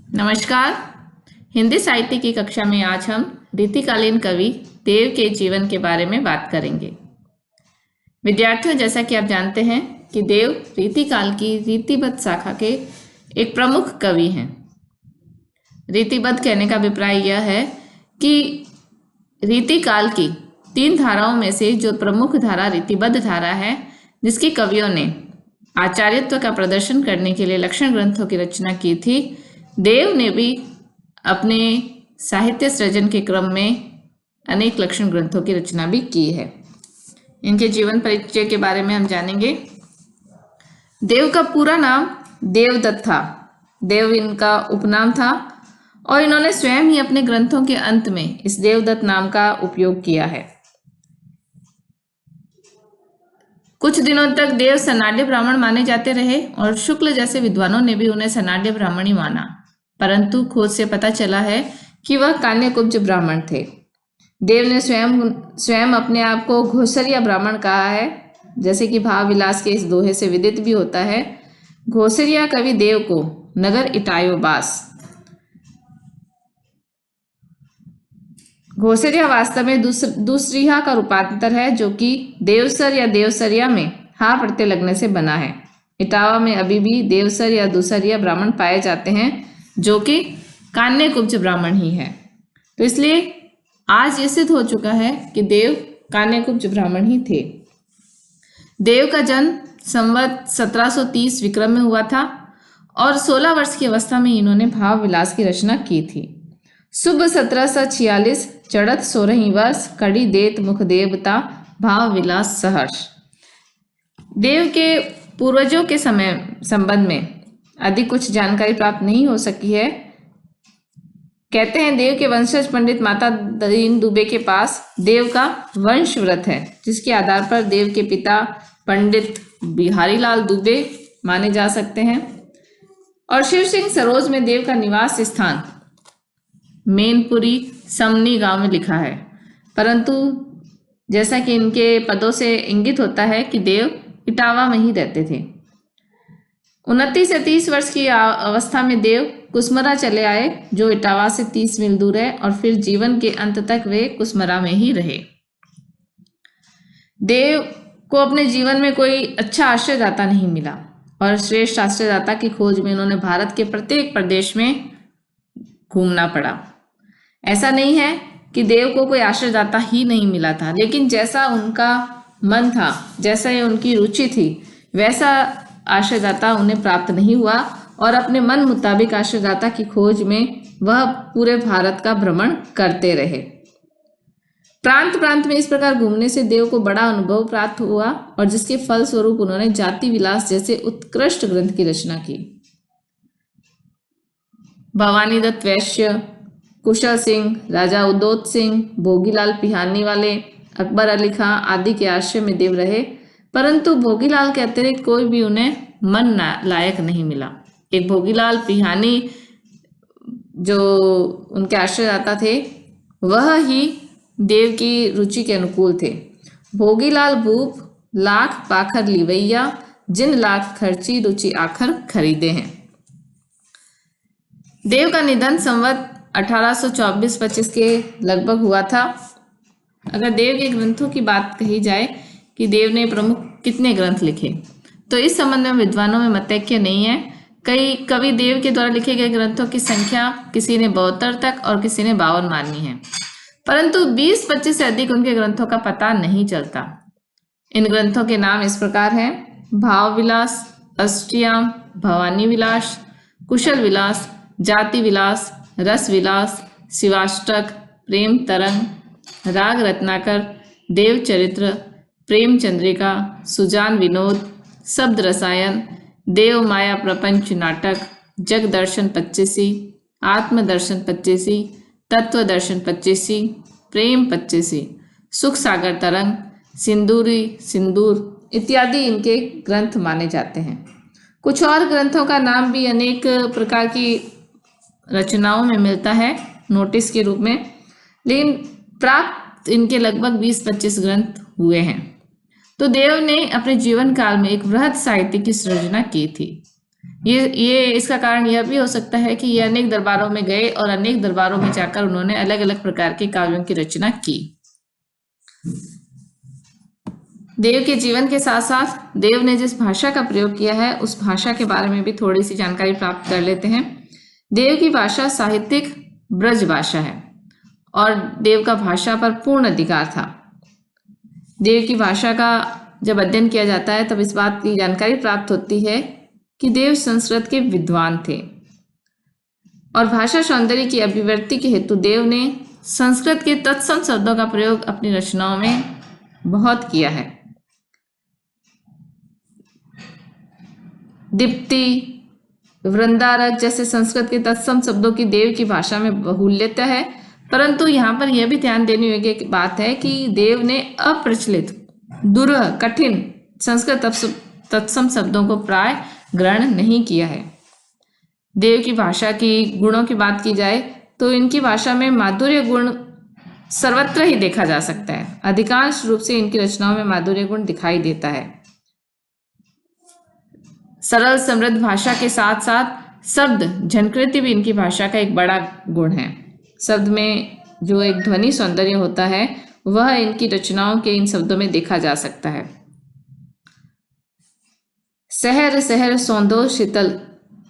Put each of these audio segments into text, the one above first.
नमस्कार। हिंदी साहित्य की कक्षा में आज हम रीतिकालीन कवि देव के जीवन के बारे में बात करेंगे। विद्यार्थियों, जैसा कि आप जानते हैं कि देव रीतिकाल की रीतिबद्ध शाखा के एक प्रमुख कवि हैं। रीतिबद्ध कहने का अभिप्राय यह है कि रीतिकाल की 3 धाराओं में से जो प्रमुख धारा रीतिबद्ध धारा है, जिसकी कवियों ने आचार्यत्व का प्रदर्शन करने के लिए लक्षण ग्रंथों की रचना की थी, देव ने भी अपने साहित्य सृजन के क्रम में अनेक लक्षण ग्रंथों की रचना भी की है। इनके जीवन परिचय के बारे में हम जानेंगे। देव का पूरा नाम देवदत्त था। देव इनका उपनाम था और इन्होंने स्वयं ही अपने ग्रंथों के अंत में इस देवदत्त नाम का उपयोग किया है। कुछ दिनों तक देव सनाड्य ब्राह्मण माने जाते रहे और शुक्ल जैसे विद्वानों ने भी उन्हें सनाड्य ब्राह्मण ही माना, परंतु खोज से पता चला है कि वह कान्यकुब्ज ब्राह्मण थे। देव ने स्वयं अपने आप को घोसरिया ब्राह्मण कहा है, जैसे कि भाव विलास के इस दोहे से विदित भी होता है। घोसरिया कवि देव को नगर इटायो बास। घोसरिया वास्तव में दूसरीहा का रूपांतर है, जो कि देवसर या देवसरिया में हा प्रत्यय लगने से बना है। इटावा में अभी भी देवसर या दूसरिया ब्राह्मण पाए जाते हैं, जो कि कान्यकुब्ज ब्राह्मण ही है। तो इसलिए आज ये सिद्ध हो चुका है कि देव कान्यकुब्ज ब्राह्मण ही थे। देव का जन्म संवत 1730 विक्रम में हुआ था और 16 वर्ष की अवस्था में इन्होंने भाव विलास की रचना की थी। शुभ 1746 चढ़त 16 वर्ष कड़ी देत मुख देवता भाव विलास सहर्ष। देव के पूर्वजों के समय संबंध में अधिक कुछ जानकारी प्राप्त नहीं हो सकी है। कहते हैं देव के वंशज पंडित माता दीन दुबे के पास देव का वंश व्रत है, जिसके आधार पर देव के पिता पंडित बिहारी लाल दुबे माने जा सकते हैं। और शिव सिंह सरोज में देव का निवास स्थान मेनपुरी समनी गांव में लिखा है, परंतु जैसा कि इनके पदों से इंगित होता है कि देव इटावा में ही रहते थे। 29 से 30 वर्ष की अवस्था में देव कुसमरा चले आए, जो इटावा से 30 मील दूर है, और फिर जीवन के अंत तक वे कुसमरा में ही रहे। देव को अपने जीवन में कोई अच्छा आश्रयदाता नहीं मिला और श्रेष्ठ आश्रयदाता की खोज में उन्होंने भारत के प्रत्येक प्रदेश में घूमना पड़ा। ऐसा नहीं है कि देव को कोई आश्रयदाता ही नहीं मिला था, लेकिन जैसा उनका मन था, जैसा उनकी रुचि थी, वैसा आश्रयदाता उन्हें प्राप्त नहीं हुआ और अपने मन मुताबिक आश्रयदाता की खोज में वह पूरे भारत का भ्रमण करते रहे। प्रांत प्रांत में इस प्रकार घूमने से देव को बड़ा अनुभव प्राप्त हुआ और जिसके फल स्वरूप उन्होंने जाति विलास जैसे उत्कृष्ट ग्रंथ की रचना की। भवानी दत्त वैश्य, कुशल सिंह, राजा उदोत सिंह, भोगीलाल पिहानी वाले, अकबर अली खां आदि के आश्रय में देव रहे, परंतु भोगीलाल के अतिरिक्त कोई भी उन्हें मन लायक नहीं मिला। एक भोगीलाल पिहानी जो उनके आश्रयदाता थे, वह ही देव की रुचि के अनुकूल थे। भोगीलाल भूप लाख पाखर लिवैया, जिन लाख खर्ची रुचि आखर खरीदे हैं। देव का निधन संवत 1824-25 के लगभग हुआ था। अगर देव के ग्रंथों की बात कही जाए कि देव ने प्रमुख कितने ग्रंथ लिखे, तो इस संबंध में विद्वानों में मतैक्य नहीं है। कई कवि देव के द्वारा लिखे गए ग्रंथों की संख्या किसी ने 72 तक और किसी ने 52 मानी है, परंतु 20-25 से अधिक उनके ग्रंथों का पता नहीं चलता। इन ग्रंथों के नाम इस प्रकार हैं: भाव विलास, अष्टयाम, भवानी विलास, कुशल विलास, जाति विलास, रस विलास, शिवाष्टक, प्रेम तरंग, राग रत्नाकर, देव चरित्र, प्रेम चंद्रिका, सुजान विनोद, शब्द रसायन, देव माया प्रपंच नाटक, जग दर्शन 25, आत्म दर्शन 25, तत्व दर्शन 25, प्रेम 25, सुख सागर तरंग, सिंदूरी सिंदूर इत्यादि इनके ग्रंथ माने जाते हैं। कुछ और ग्रंथों का नाम भी अनेक प्रकार की रचनाओं में मिलता है नोटिस के रूप में, लेकिन प्राप्त इनके लगभग 20-25 ग्रंथ हुए हैं। तो देव ने अपने जीवन काल में एक वृहद साहित्य की सृजना की थी। ये इसका कारण यह भी हो सकता है कि ये अनेक दरबारों में गए और अनेक दरबारों में जाकर उन्होंने अलग अलग प्रकार के काव्यों की रचना की। देव के जीवन के साथ साथ देव ने जिस भाषा का प्रयोग किया है उस भाषा के बारे में भी थोड़ी सी जानकारी प्राप्त कर लेते हैं। देव की भाषा साहित्यिक ब्रज भाषा है और देव का भाषा पर पूर्ण अधिकार था। देव की भाषा का जब अध्ययन किया जाता है तब इस बात की जानकारी प्राप्त होती है कि देव संस्कृत के विद्वान थे और भाषा सौंदर्य की अभिव्यक्ति के हेतु देव ने संस्कृत के तत्सम शब्दों का प्रयोग अपनी रचनाओं में बहुत किया है। दीप्ति, वृंदारक जैसे संस्कृत के तत्सम शब्दों की देव की भाषा में बहुल्यता है, परंतु यहाँ पर यह भी ध्यान देने योग्य बात है कि देव ने अप्रचलित, दुर्लभ, कठिन संस्कृत तत्सम शब्दों को प्राय ग्रहण नहीं किया है। देव की भाषा की गुणों की बात की जाए तो इनकी भाषा में माधुर्य गुण सर्वत्र ही देखा जा सकता है। अधिकांश रूप से इनकी रचनाओं में माधुर्य गुण दिखाई देता है। सरल समृद्ध भाषा के साथ साथ शब्द झंकृति भी इनकी भाषा का एक बड़ा गुण है। शब्द में जो एक ध्वनि सौंदर्य होता है वह इनकी रचनाओं के इन शब्दों में देखा जा सकता है। सहर सहर सौंदो शीतल,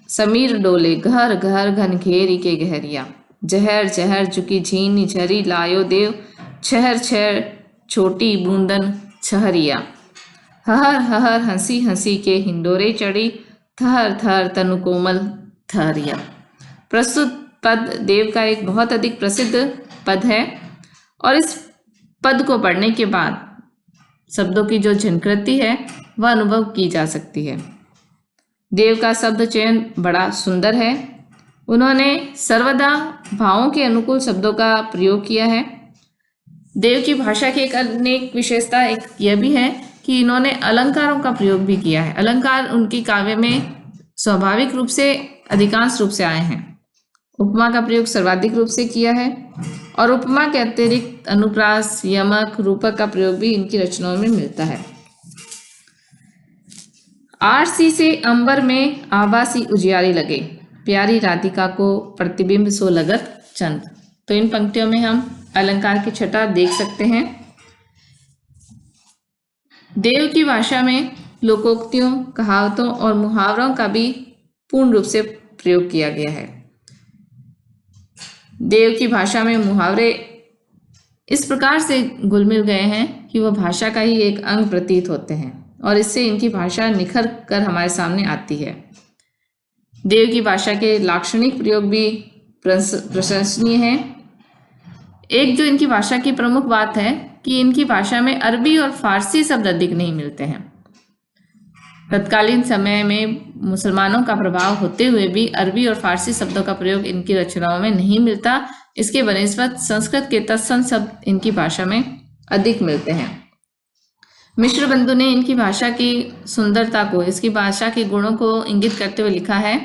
समीर डोले घर घर घन घेरी के गहरिया, जहर जहर झुकी झीनी झरी लायो देव, छहर छहर छोटी बूंदन छहरिया, हहर हहर हंसी हंसी के हिंडोरे चढ़ी, थर थर तनु कोमल थरिया। प्रस्तुत पद देव का एक बहुत अधिक प्रसिद्ध पद है और इस पद को पढ़ने के बाद शब्दों की जो झंकृति है वह अनुभव की जा सकती है। देव का शब्द चयन बड़ा सुंदर है। उन्होंने सर्वदा भावों के अनुकूल शब्दों का प्रयोग किया है। देव की भाषा की एक अनेक विशेषता एक यह भी है कि इन्होंने अलंकारों का प्रयोग भी किया है। अलंकार उनकी काव्य में स्वाभाविक रूप से अधिकांश रूप से आए हैं। उपमा का प्रयोग सर्वाधिक रूप से किया है और उपमा के अतिरिक्त अनुप्रास, यमक, रूपक का प्रयोग भी इनकी रचनाओं में मिलता है। आरसी से अंबर में आभासी उजियारी लगे, प्यारी राधिका को प्रतिबिंब सो लगत चंद। तो इन पंक्तियों में हम अलंकार की छटा देख सकते हैं। देव की भाषा में लोकोक्तियों, कहावतों और मुहावरों का भी पूर्ण रूप से प्रयोग किया गया है। देव की भाषा में मुहावरे इस प्रकार से घुल मिल गए हैं कि वह भाषा का ही एक अंग प्रतीत होते हैं और इससे इनकी भाषा निखर कर हमारे सामने आती है। देव की भाषा के लाक्षणिक प्रयोग भी प्रशंसनीय हैं। एक जो इनकी भाषा की प्रमुख बात है कि इनकी भाषा में अरबी और फारसी शब्द अधिक नहीं मिलते हैं। तत्कालीन समय में मुसलमानों का प्रभाव होते हुए भी अरबी और फारसी शब्दों का प्रयोग इनकी रचनाओं में नहीं मिलता। इसके बनिस्बत संस्कृत के तत्सम शब्द इनकी भाषा में अधिक मिलते हैं। मिश्र बंधु ने इनकी भाषा की सुंदरता को, इसकी भाषा के गुणों को इंगित करते हुए लिखा है,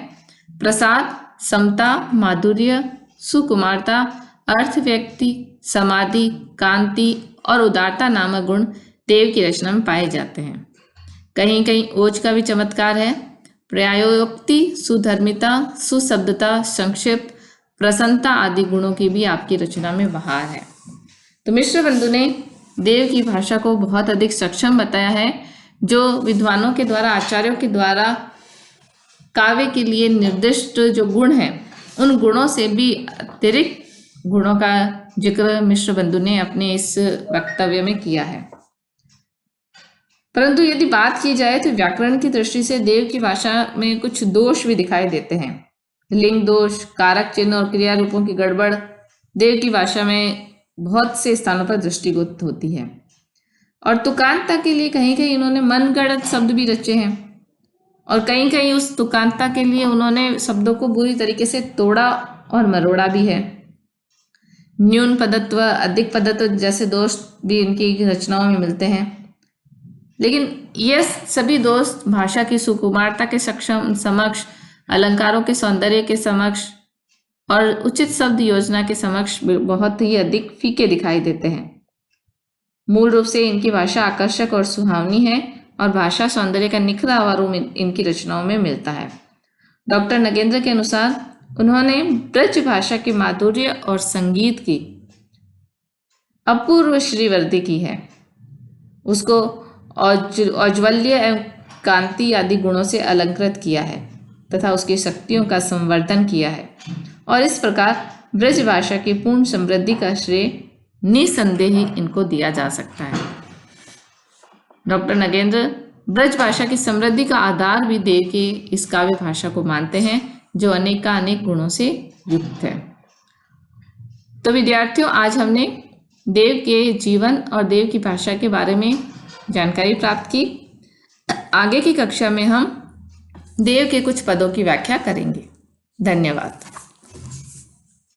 प्रसाद, समता, माधुर्य, सुकुमारता, अर्थ व्यक्ति, समाधि, कांति और उदारता नामक गुण देव की रचना में पाए जाते हैं। कहीं कहीं ओज का भी चमत्कार है। पर्यायोक्ति, सुधर्मिता, सुशब्दता, संक्षिप्त, प्रसन्नता आदि गुणों की भी आपकी रचना में बहार है। तो मिश्र बंधु ने देव की भाषा को बहुत अधिक सक्षम बताया है। जो विद्वानों के द्वारा, आचार्यों के द्वारा काव्य के लिए निर्दिष्ट जो गुण हैं उन गुणों से भी अतिरिक्त गुणों का जिक्र मिश्र बंधु ने अपने इस वक्तव्य में किया है। परंतु यदि बात की जाए तो व्याकरण की दृष्टि से देव की भाषा में कुछ दोष भी दिखाई देते हैं। लिंग दोष, कारक चिन्ह और क्रिया रूपों की गड़बड़ देव की भाषा में बहुत से स्थानों पर दृष्टिगोचर होती है। और तुकांतता के लिए कहीं कहीं उन्होंने मनगढ़ंत शब्द भी रचे हैं और कहीं कहीं उस तुकांतता के लिए उन्होंने शब्दों को बुरी तरीके से तोड़ा और मरोड़ा भी है। न्यून पदत्व, अधिक पदत्व जैसे दोष भी इनकी रचनाओं में मिलते हैं। लेकिन ये सभी दोष भाषा की सुकुमारता के समक्ष, अलंकारों के सौंदर्य के समक्ष और उचित शब्द योजना के समक्ष बहुत ही अधिक फीके दिखाई देते हैं। मूल रूप से इनकी भाषा आकर्षक और सुहावनी है और भाषा सौंदर्य का निखरा हुआ रूप इनकी रचनाओं में मिलता है। डॉक्टर नगेंद्र के अनुसार उन्होंने ब्रज भाषा के माधुर्य और संगीत की अपूर्व श्रीवृद्धि की है, उसको औज्ज्वल्य एवं कांति आदि गुणों से अलंकृत किया है तथा उसकी शक्तियों का संवर्धन किया है, और इस प्रकार ब्रज भाषा की पूर्ण समृद्धि का श्रेय निसंदेह इनको दिया जा सकता है। डॉक्टर नगेंद्र ब्रज भाषा की समृद्धि का आधार भी देव के इस काव्य भाषा को मानते हैं, जो अनेक गुणों से युक्त है। तो विद्यार्थियों, आज हमने देव के जीवन और देव की भाषा के बारे में जानकारी प्राप्त की। आगे की कक्षा में हम देव के कुछ पदों की व्याख्या करेंगे। धन्यवाद।